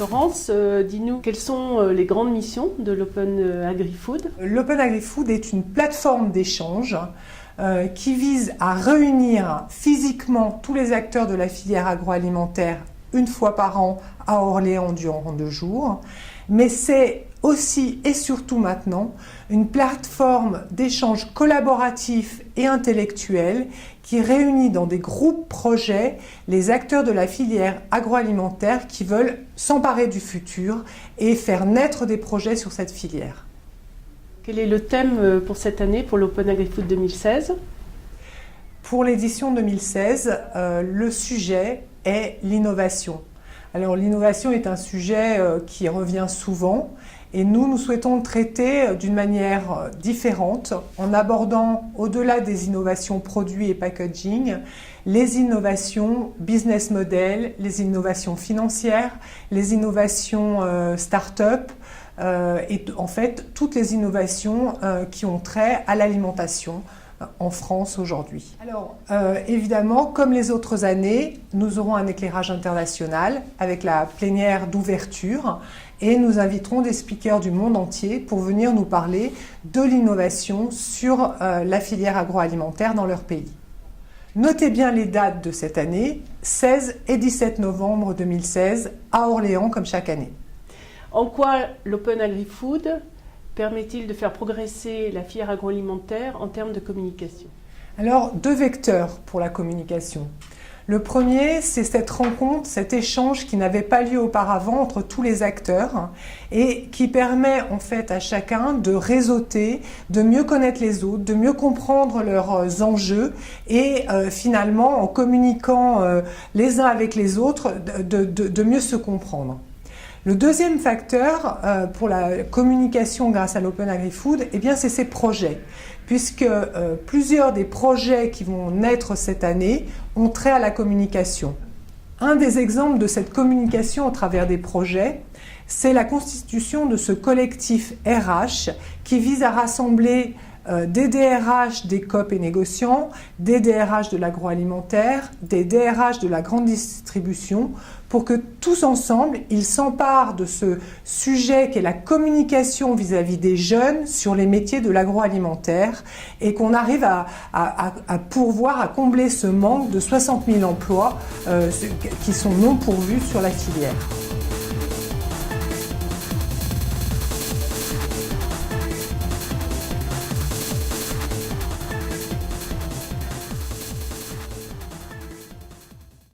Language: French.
Florence, dis-nous, quelles sont les grandes missions de l'Open Agri-Food? L'Open Agri-Food est une plateforme d'échange qui vise à réunir physiquement tous les acteurs de la filière agroalimentaire une fois par an à Orléans durant 2 jours. Mais c'est aussi et surtout maintenant une plateforme d'échange collaboratif et intellectuel qui réunit dans des groupes projets les acteurs de la filière agroalimentaire qui veulent s'emparer du futur et faire naître des projets sur cette filière. Quel est le thème pour cette année, pour l'Open Agri-Food 2016? Pour l'édition 2016, le sujet est l'innovation. Alors l'innovation est un sujet qui revient souvent et nous souhaitons le traiter d'une manière différente en abordant au-delà des innovations produits et packaging, les innovations business model, les innovations financières, les innovations start-up et en fait toutes les innovations qui ont trait à l'alimentation en France aujourd'hui. Alors évidemment, comme les autres années, nous aurons un éclairage international avec la plénière d'ouverture et nous inviterons des speakers du monde entier pour venir nous parler de l'innovation sur la filière agroalimentaire dans leur pays. Notez bien les dates de cette année, 16 et 17 novembre 2016 à Orléans comme chaque année. En quoi l'Open Agri-Food permet-il de faire progresser la filière agroalimentaire en termes de communication? Alors, 2 vecteurs pour la communication. Le premier, c'est cette rencontre, cet échange qui n'avait pas lieu auparavant entre tous les acteurs et qui permet en fait à chacun de réseauter, de mieux connaître les autres, de mieux comprendre leurs enjeux et finalement en communiquant les uns avec les autres, de mieux se comprendre. Le deuxième facteur pour la communication grâce à l'Open Agri-Food, eh bien, c'est ces projets, puisque plusieurs des projets qui vont naître cette année ont trait à la communication. Un des exemples de cette communication au travers des projets, c'est la constitution de ce collectif RH qui vise à rassembler des DRH des COP et négociants, des DRH de l'agroalimentaire, des DRH de la grande distribution, pour que tous ensemble, ils s'emparent de ce sujet qu'est la communication vis-à-vis des jeunes sur les métiers de l'agroalimentaire et qu'on arrive à pourvoir, à combler ce manque de 60 000 emplois qui sont non pourvus sur la filière.